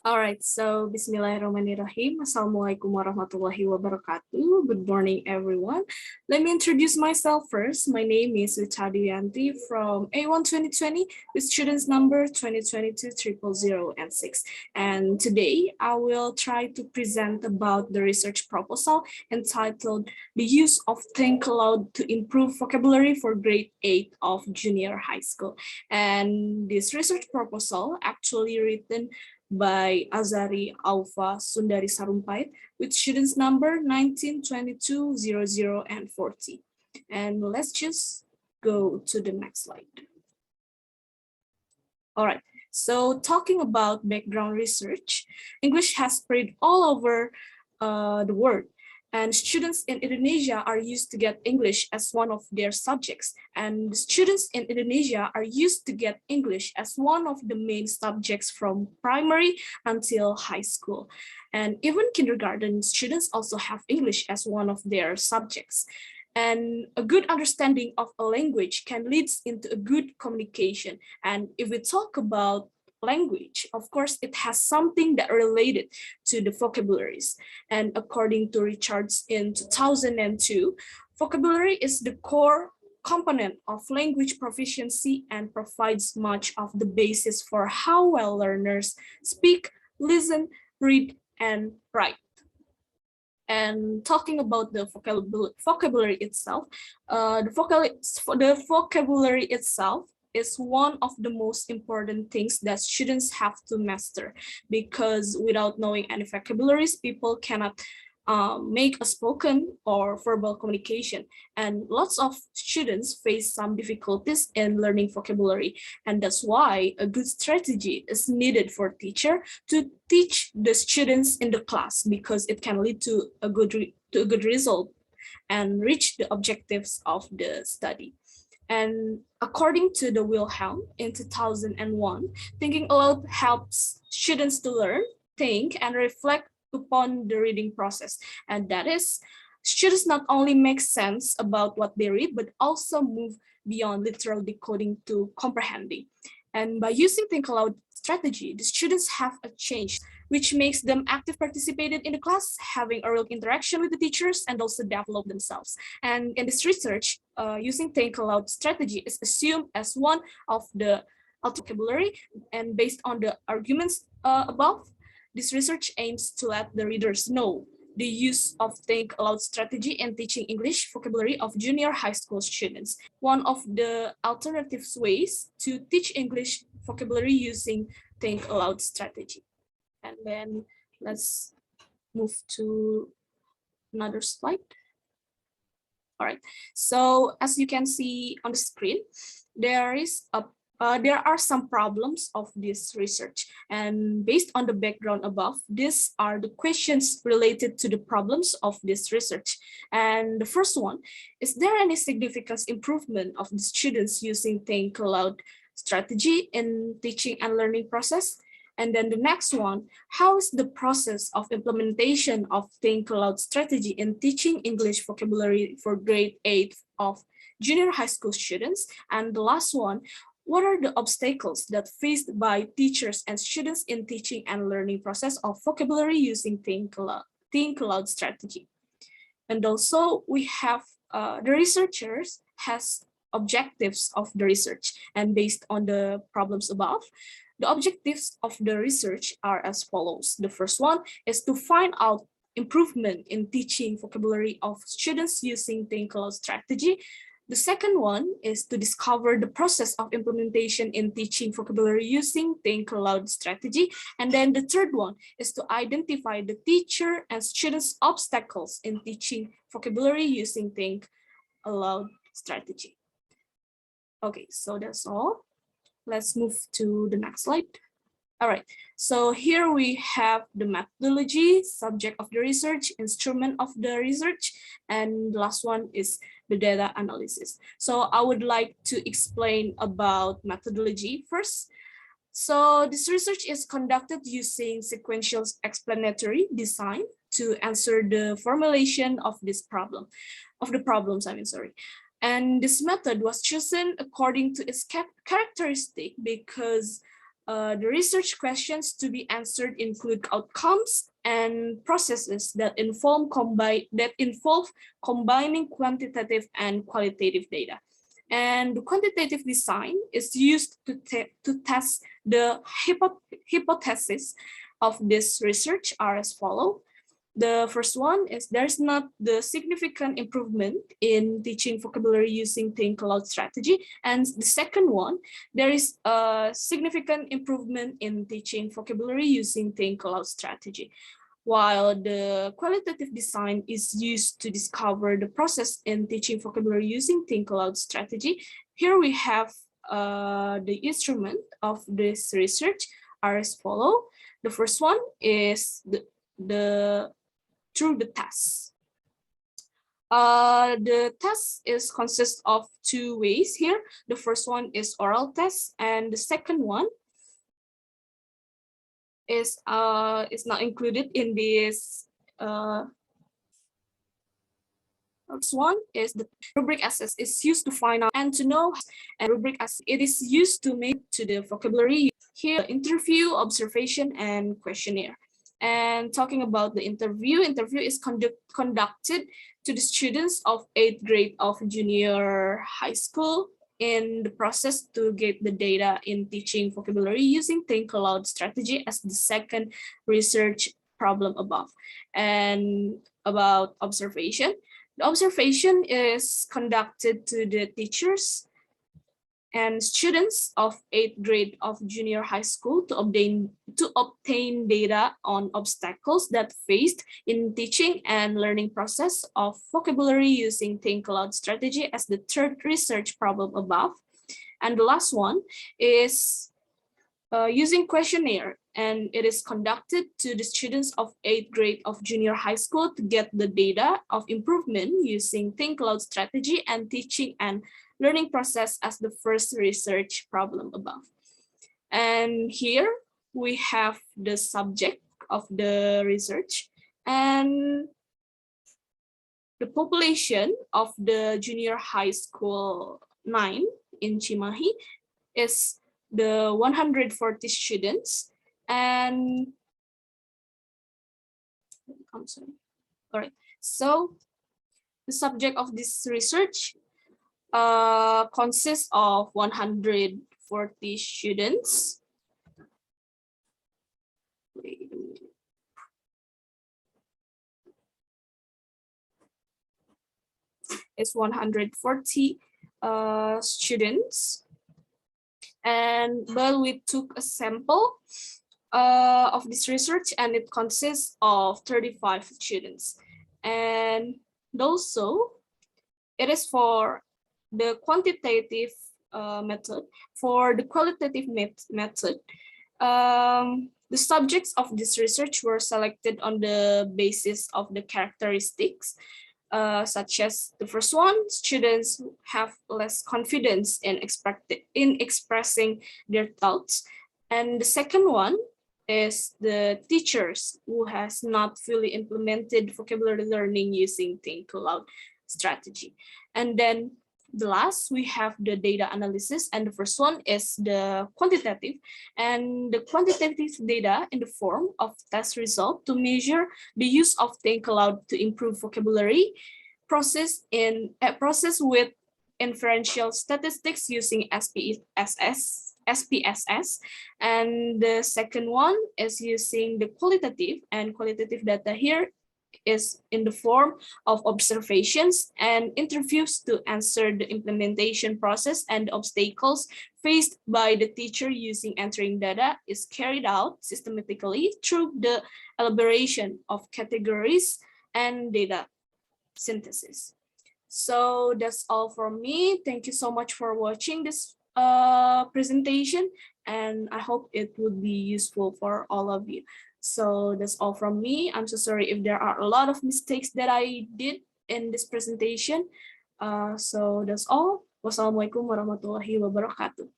All right, so Bismillahirrahmanirrahim. Assalamualaikum warahmatullahi wabarakatuh. Good morning, everyone. Let me introduce myself first. My name is Wita Adiwiyanti from A1 2020 with students number 2022-000-6. And today I will try to present about the research proposal entitled The Use of Think Aloud to Improve Vocabulary for Grade 8 of Junior High School. And this research proposal actually written by AZHARI, AUFA, SUNDARI, SARUMPAET with students number 19, 22, 00, and 40. And let's just go to the next slide. All right, so talking about background research, English has spread all over the world. And students in Indonesia are used to get English as one of their subjects. And students in Indonesia are used to get English as one of the main subjects from primary until high school. And even kindergarten students also have English as one of their subjects. And a good understanding of a language can lead into a good communication. And if we talk about language, of course, it has something that related to the vocabularies. And according to Richards in 2002, vocabulary is the core component of language proficiency and provides much of the basis for how well learners speak, listen, read, and write. And talking about the vocabulary itself, the vocabulary itself is one of the most important things that students have to master, because without knowing any vocabularies, people cannot make a spoken or verbal communication. And lots of students face some difficulties in learning vocabulary. And that's why a good strategy is needed for teacher to teach the students in the class, because it can lead to a good result and reach the objectives of the study. And according to the Wilhelm in 2001, thinking aloud helps students to learn, think, and reflect upon the reading process. And that is, students not only make sense about what they read, but also move beyond literal decoding to comprehending. And by using Think Aloud strategy, the students have a change, which makes them active participated in the class, having a real interaction with the teachers, and also develop themselves. And in this research, using Think Aloud strategy is assumed as one of the vocabulary, and based on the arguments above, this research aims to let the readers know the use of Think Aloud strategy in teaching English vocabulary of junior high school students. One of the alternative ways to teach English vocabulary using Think Aloud strategy. And then let's move to another slide. All right, so as you can see on the screen, there are some problems of this research, and based on the background above, these are the questions related to the problems of this research. And the first one, is there any significant improvement of the students using Think Aloud strategy in teaching and learning process? And then the next one, how is the process of implementation of Think Aloud strategy in teaching English vocabulary for grade 8 of junior high school students? And the last one, what are the obstacles that faced by teachers and students in teaching and learning process of vocabulary using Think Aloud strategy? And also we have the researchers has objectives of the research, and based on the problems above, the objectives of the research are as follows. The first one is to find out improvement in teaching vocabulary of students using Think Aloud strategy. The second one is to discover the process of implementation in teaching vocabulary using Think Aloud strategy. And then the third one is to identify the teacher and students' obstacles in teaching vocabulary using Think Aloud strategy. Okay, so that's all. Let's move to the next slide. All right, so here we have the methodology, subject of the research, instrument of the research, and the last one is the data analysis. So I would like to explain about methodology first. So this research is conducted using sequential explanatory design to answer the formulation of this problem, And this method was chosen according to its characteristic because The research questions to be answered include outcomes and processes that involve combining quantitative and qualitative data. And the quantitative design is used to test the hypothesis of this research are as follows. The first one is there's not the significant improvement in teaching vocabulary using think aloud strategy. And the second one, there is a significant improvement in teaching vocabulary using think aloud strategy. While the qualitative design is used to discover the process in teaching vocabulary using think aloud strategy, here we have the instrument of this research are as follows. The first one is through the test. The test consists of two ways here. The first one is oral test, and the second one is not included in this. First one is the rubric assess is used to find out and to know, and rubric assess it is used to make to the vocabulary here interview, observation, and questionnaire. And talking about the interview is conducted to the students of 8th grade of junior high school in the process to get the data in teaching vocabulary using think aloud strategy as the second research problem above. And about observation, the observation is conducted to the teachers and students of 8th grade of junior high school to obtain data on obstacles that faced in teaching and learning process of vocabulary using think aloud strategy as the third research problem above. And the last one is using questionnaire, and it is conducted to the students of 8th grade of junior high school to get the data of improvement using think aloud strategy and teaching and learning process as the first research problem above. And here we have the subject of the research, and the population of the junior high school 9 in Cimahi is the 140 students. And I'm sorry. All right. So the subject of this research consists of 140 students. Wait a minute. It's 140 students, and well, we took a sample of this research, and it consists of 35 students. And also, it is for the quantitative method. For the qualitative method, the subjects of this research were selected on the basis of the characteristics, such as the first one, students who have less confidence in expressing their thoughts. And the second one is the teachers who has not fully implemented vocabulary learning using think aloud strategy. And then the last, we have the data analysis, and the first one is the quantitative, and the quantitative data in the form of test result to measure the use of think aloud to improve vocabulary process with inferential statistics using SPSS. And the second one is using the qualitative, and qualitative data here is in the form of observations and interviews to answer the implementation process and obstacles faced by the teacher using entering data is carried out systematically through the elaboration of categories and data synthesis. So that's all from me. Thank you so much for watching this presentation, and I hope it would be useful for all of you. So that's all from me. I'm so sorry if there are a lot of mistakes that I did in this presentation. So that's all. Wassalamualaikum warahmatullahi wabarakatuh.